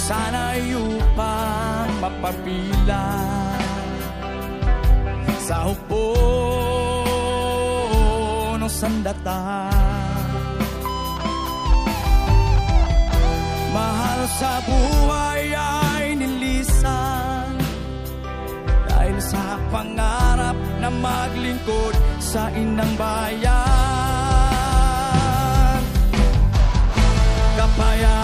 sana'y upang mapapilan sa hukbo ng sandata. Mahal sa buhay ay nilisan dahil sa pangarap na maglingkod sa inang bayan. Kapayapaan